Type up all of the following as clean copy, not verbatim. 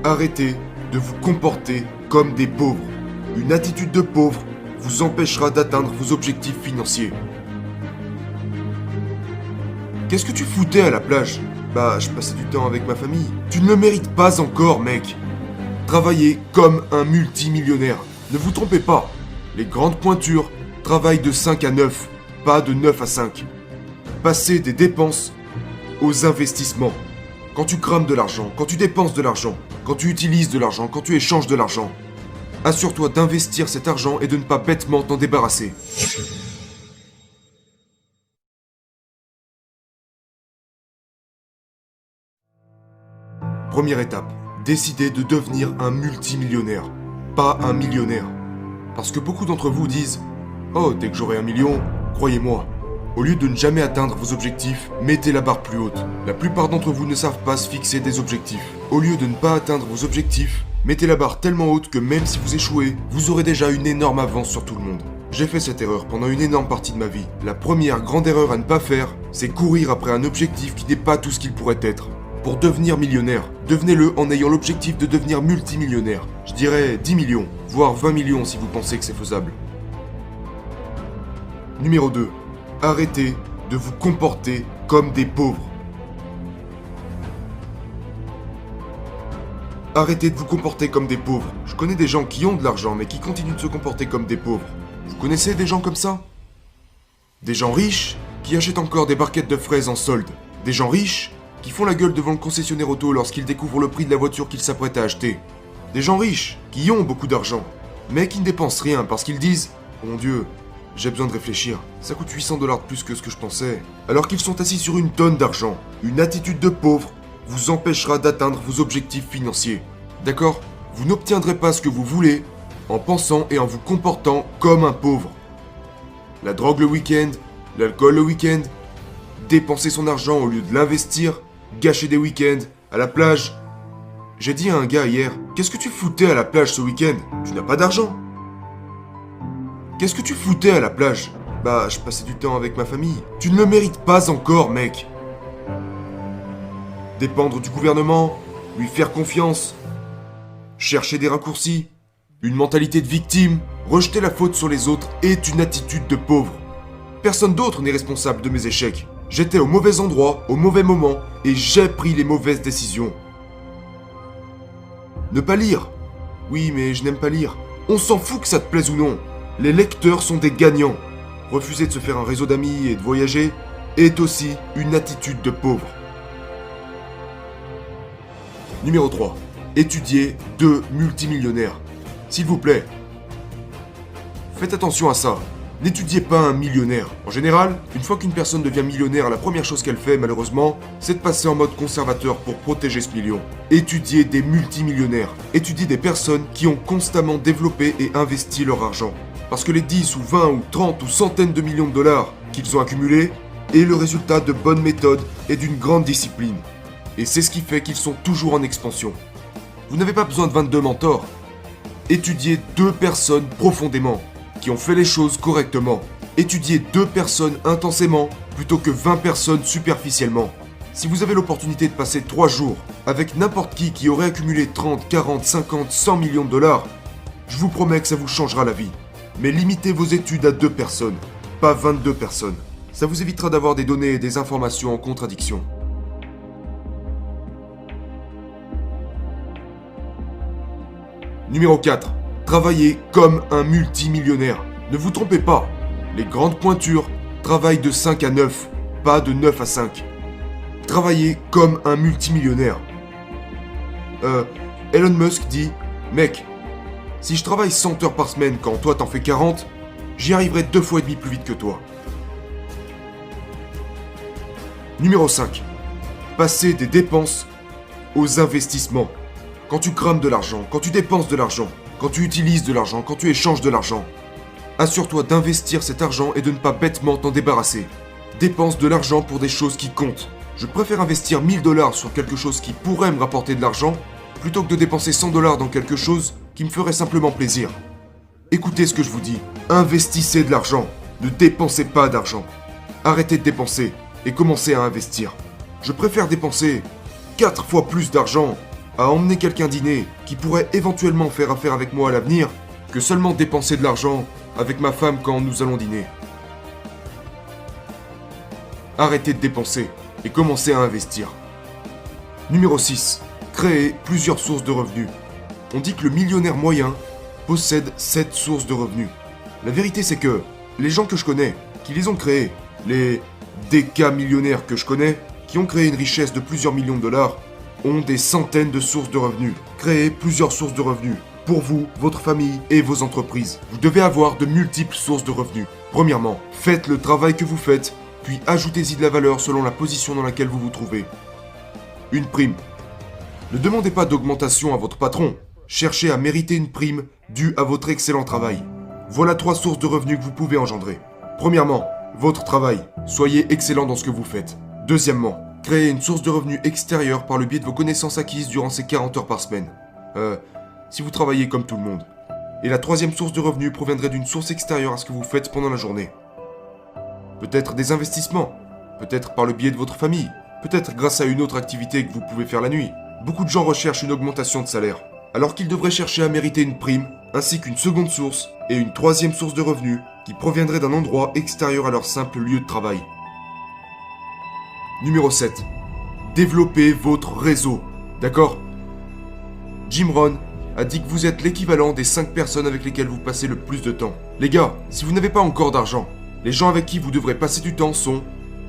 Arrêtez de vous comporter comme des pauvres. Une attitude de pauvre vous empêchera d'atteindre vos objectifs financiers. Qu'est-ce que tu foutais à la plage? Bah, je passais du temps avec ma famille. Tu ne le mérites pas encore, mec. Travaillez comme un multimillionnaire. Ne vous trompez pas. Les grandes pointures travaillent de 5 à 9, pas de 9 à 5. Passez des dépenses aux investissements. Quand tu crames de l'argent, quand tu dépenses de l'argent, quand tu utilises de l'argent, quand tu échanges de l'argent, assure-toi d'investir cet argent et de ne pas bêtement t'en débarrasser. Première étape, décidez de devenir un multimillionnaire, pas un millionnaire. Parce que beaucoup d'entre vous disent « Oh, dès que j'aurai 1 million, croyez-moi ». Au lieu de ne jamais atteindre vos objectifs, mettez la barre plus haute. La plupart d'entre vous ne savent pas se fixer des objectifs. Au lieu de ne pas atteindre vos objectifs, mettez la barre tellement haute que même si vous échouez, vous aurez déjà une énorme avance sur tout le monde. J'ai fait cette erreur pendant une énorme partie de ma vie. La première grande erreur à ne pas faire, c'est courir après un objectif qui n'est pas tout ce qu'il pourrait être. Pour devenir millionnaire, devenez-le en ayant l'objectif de devenir multimillionnaire. Je dirais 10 millions, voire 20 millions si vous pensez que c'est faisable. Numéro 2. Arrêtez de vous comporter comme des pauvres. Arrêtez de vous comporter comme des pauvres. Je connais des gens qui ont de l'argent mais qui continuent de se comporter comme des pauvres. Vous connaissez des gens comme ça? Des gens riches qui achètent encore des barquettes de fraises en solde. Des gens riches qui font la gueule devant le concessionnaire auto lorsqu'ils découvrent le prix de la voiture qu'ils s'apprêtent à acheter. Des gens riches qui ont beaucoup d'argent mais qui ne dépensent rien parce qu'ils disent « Mon Dieu, j'ai besoin de réfléchir. Ça coûte 800 $ de plus que ce que je pensais. » Alors qu'ils sont assis sur une tonne d'argent. Une attitude de pauvre vous empêchera d'atteindre vos objectifs financiers. D'accord? Vous n'obtiendrez pas ce que vous voulez en pensant et en vous comportant comme un pauvre. La drogue le week-end, l'alcool le week-end, dépenser son argent au lieu de l'investir, gâcher des week-ends, à la plage. J'ai dit à un gars hier, qu'est-ce que tu foutais à la plage ce week-end? Tu n'as pas d'argent. Qu'est-ce que tu foutais à la plage? Bah, je passais du temps avec ma famille. Tu ne le mérites pas encore, mec. Dépendre du gouvernement, lui faire confiance, chercher des raccourcis, une mentalité de victime, rejeter la faute sur les autres est une attitude de pauvre. Personne d'autre n'est responsable de mes échecs. J'étais au mauvais endroit, au mauvais moment, et j'ai pris les mauvaises décisions. Ne pas lire. Oui, mais je n'aime pas lire. On s'en fout que ça te plaise ou non. Les lecteurs sont des gagnants. Refuser de se faire un réseau d'amis et de voyager est aussi une attitude de pauvre. Numéro 3. Étudiez 2 multimillionnaires. S'il vous plaît, faites attention à ça. N'étudiez pas un millionnaire. En général, une fois qu'une personne devient millionnaire, la première chose qu'elle fait, malheureusement, c'est de passer en mode conservateur pour protéger ce million. Étudiez des multimillionnaires. Étudiez des personnes qui ont constamment développé et investi leur argent. Parce que les 10 ou 20 ou 30 ou centaines de millions de dollars qu'ils ont accumulés est le résultat de bonnes méthodes et d'une grande discipline. Et c'est ce qui fait qu'ils sont toujours en expansion. Vous n'avez pas besoin de 22 mentors. Étudiez 2 personnes profondément, qui ont fait les choses correctement. Étudiez 2 personnes intensément, plutôt que 20 personnes superficiellement. Si vous avez l'opportunité de passer 3 jours avec n'importe qui aurait accumulé 30, 40, 50, 100 millions de dollars, je vous promets que ça vous changera la vie. Mais limitez vos études à 2 personnes, pas 22 personnes. Ça vous évitera d'avoir des données et des informations en contradiction. Numéro 4. Travaillez comme un multimillionnaire. Ne vous trompez pas. Les grandes pointures travaillent de 5 à 9, pas de 9 à 5. Travaillez comme un multimillionnaire. Elon Musk dit « Mec, si je travaille 100 heures par semaine quand toi t'en fais 40, j'y arriverai 2 fois et demi plus vite que toi. » Numéro 5. Passez des dépenses aux investissements. Quand tu crames de l'argent, quand tu dépenses de l'argent, quand tu utilises de l'argent, quand tu échanges de l'argent, assure-toi d'investir cet argent et de ne pas bêtement t'en débarrasser. Dépense de l'argent pour des choses qui comptent. Je préfère investir 1000 $ sur quelque chose qui pourrait me rapporter de l'argent plutôt que de dépenser 100 $ dans quelque chose qui me ferait simplement plaisir. Écoutez ce que je vous dis. Investissez de l'argent. Ne dépensez pas d'argent. Arrêtez de dépenser et commencez à investir. Je préfère dépenser 4 fois plus d'argent à emmener quelqu'un dîner qui pourrait éventuellement faire affaire avec moi à l'avenir que seulement dépenser de l'argent avec ma femme quand nous allons dîner. Arrêtez de dépenser et commencez à investir. Numéro 6. Créer plusieurs sources de revenus. On dit que le millionnaire moyen possède 7 sources de revenus. La vérité c'est que les gens que je connais, qui les ont créés, les déca-millionnaires que je connais, qui ont créé une richesse de plusieurs millions de dollars, ont des centaines de sources de revenus. Créez plusieurs sources de revenus. Pour vous, votre famille et vos entreprises. Vous devez avoir de multiples sources de revenus. Premièrement, faites le travail que vous faites, puis ajoutez-y de la valeur selon la position dans laquelle vous vous trouvez. Une prime. Ne demandez pas d'augmentation à votre patron. Cherchez à mériter une prime due à votre excellent travail. Voilà 3 sources de revenus que vous pouvez engendrer. Premièrement, votre travail. Soyez excellent dans ce que vous faites. Deuxièmement, créez une source de revenus extérieure par le biais de vos connaissances acquises durant ces 40 heures par semaine. Si vous travaillez comme tout le monde. Et la 3e source de revenus proviendrait d'une source extérieure à ce que vous faites pendant la journée. Peut-être des investissements, peut-être par le biais de votre famille, peut-être grâce à une autre activité que vous pouvez faire la nuit. Beaucoup de gens recherchent une augmentation de salaire, alors qu'ils devraient chercher à mériter une prime, ainsi qu'une seconde source et une 3e source de revenus qui proviendrait d'un endroit extérieur à leur simple lieu de travail. Numéro 7. Développez votre réseau. D'accord ? Jim Rohn a dit que vous êtes l'équivalent des 5 personnes avec lesquelles vous passez le plus de temps. Les gars, si vous n'avez pas encore d'argent, les gens avec qui vous devrez passer du temps sont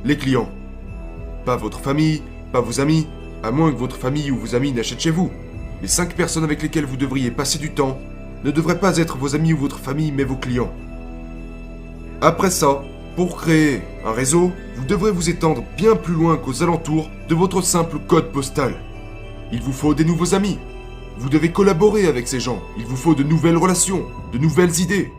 les clients. Pas votre famille, pas vos amis, à moins que votre famille ou vos amis n'achètent chez vous. Les 5 personnes avec lesquelles vous devriez passer du temps ne devraient pas être vos amis ou votre famille, mais vos clients. Après ça, pour créer un réseau, vous devrez vous étendre bien plus loin qu'aux alentours de votre simple code postal. Il vous faut des nouveaux amis. Vous devez collaborer avec ces gens. Il vous faut de nouvelles relations, de nouvelles idées.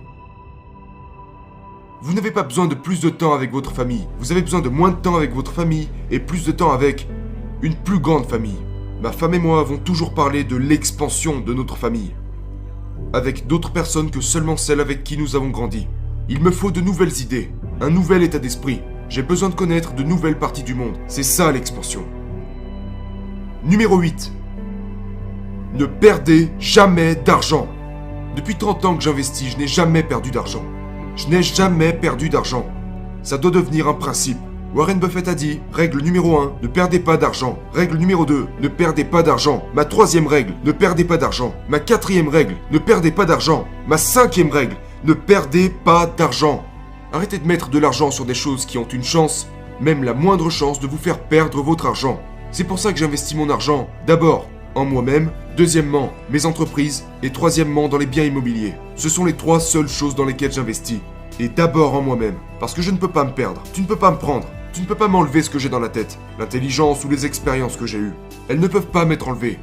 Vous n'avez pas besoin de plus de temps avec votre famille. Vous avez besoin de moins de temps avec votre famille et plus de temps avec une plus grande famille. Ma femme et moi avons toujours parlé de l'expansion de notre famille. Avec d'autres personnes que seulement celles avec qui nous avons grandi. Il me faut de nouvelles idées, un nouvel état d'esprit. J'ai besoin de connaître de nouvelles parties du monde. C'est ça l'expansion. Numéro 8. Ne perdez jamais d'argent. Depuis 30 ans que j'investis, je n'ai jamais perdu d'argent. Je n'ai jamais perdu d'argent. Ça doit devenir un principe. Warren Buffett a dit, règle numéro 1, ne perdez pas d'argent. Règle numéro 2, ne perdez pas d'argent. Ma 3e règle, ne perdez pas d'argent. Ma 4e règle, ne perdez pas d'argent. Ma 5e règle, ne perdez pas d'argent. Arrêtez de mettre de l'argent sur des choses qui ont une chance, même la moindre chance de vous faire perdre votre argent. C'est pour ça que j'investis mon argent, d'abord, en moi-même, deuxièmement, mes entreprises, et troisièmement, dans les biens immobiliers. Ce sont les 3 seules choses dans lesquelles j'investis. Et d'abord en moi-même, parce que je ne peux pas me perdre. Tu ne peux pas me prendre. Tu ne peux pas m'enlever ce que j'ai dans la tête, l'intelligence ou les expériences que j'ai eues. Elles ne peuvent pas m'être enlevées.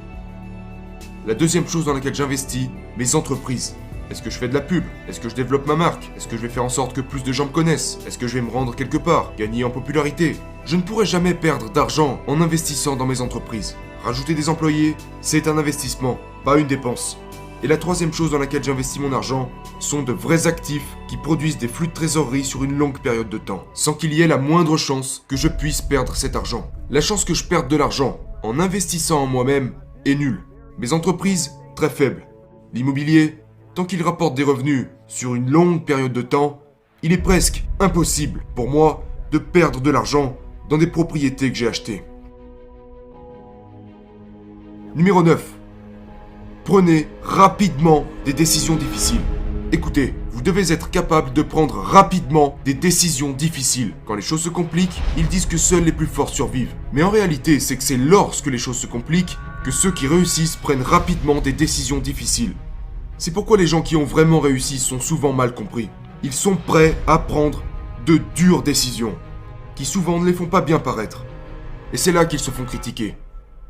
La deuxième chose dans laquelle j'investis, mes entreprises. Est-ce que je fais de la pub? Est-ce que je développe ma marque? Est-ce que je vais faire en sorte que plus de gens me connaissent? Est-ce que je vais me rendre quelque part, gagner en popularité? Je ne pourrai jamais perdre d'argent en investissant dans mes entreprises. Rajouter des employés, c'est un investissement, pas une dépense. Et la 3e chose dans laquelle j'investis mon argent sont de vrais actifs qui produisent des flux de trésorerie sur une longue période de temps, sans qu'il y ait la moindre chance que je puisse perdre cet argent. La chance que je perde de l'argent en investissant en moi-même est nulle. Mes entreprises, très faibles. L'immobilier, tant qu'il rapporte des revenus sur une longue période de temps, il est presque impossible pour moi de perdre de l'argent dans des propriétés que j'ai achetées. Numéro 9. Prenez rapidement des décisions difficiles. Écoutez, vous devez être capable de prendre rapidement des décisions difficiles. Quand les choses se compliquent, ils disent que seuls les plus forts survivent. Mais en réalité, c'est que c'est lorsque les choses se compliquent que ceux qui réussissent prennent rapidement des décisions difficiles. C'est pourquoi les gens qui ont vraiment réussi sont souvent mal compris. Ils sont prêts à prendre de dures décisions, qui souvent ne les font pas bien paraître. Et c'est là qu'ils se font critiquer.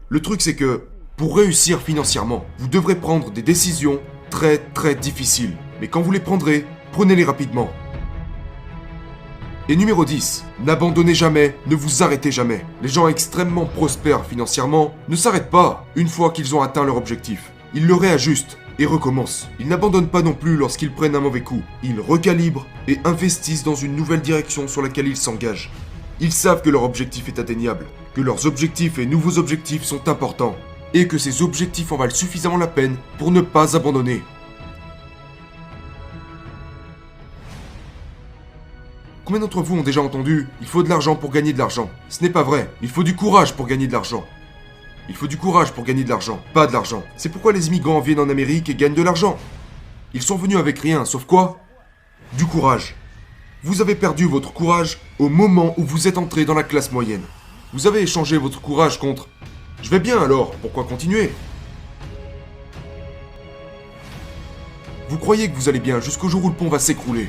Le truc c'est que, pour réussir financièrement, vous devrez prendre des décisions très difficiles. Mais quand vous les prendrez, prenez-les rapidement. Et numéro 10, n'abandonnez jamais, ne vous arrêtez jamais. Les gens extrêmement prospères financièrement ne s'arrêtent pas une fois qu'ils ont atteint leur objectif. Ils le réajustent et recommencent. Ils n'abandonnent pas non plus lorsqu'ils prennent un mauvais coup. Ils recalibrent et investissent dans une nouvelle direction sur laquelle ils s'engagent. Ils savent que leur objectif est atteignable, que leurs objectifs et nouveaux objectifs sont importants. et que ces objectifs en valent suffisamment la peine pour ne pas abandonner. Combien d'entre vous ont déjà entendu « il faut de l'argent pour gagner de l'argent » ? Ce n'est pas vrai, il faut du courage pour gagner de l'argent. Il faut du courage pour gagner de l'argent, pas de l'argent. C'est pourquoi les immigrants viennent en Amérique et gagnent de l'argent. Ils sont venus avec rien, sauf quoi ? Du courage. Vous avez perdu votre courage au moment où vous êtes entré dans la classe moyenne. Vous avez échangé votre courage contre « je vais bien alors, pourquoi continuer ?» Vous croyez que vous allez bien jusqu'au jour où le pont va s'écrouler.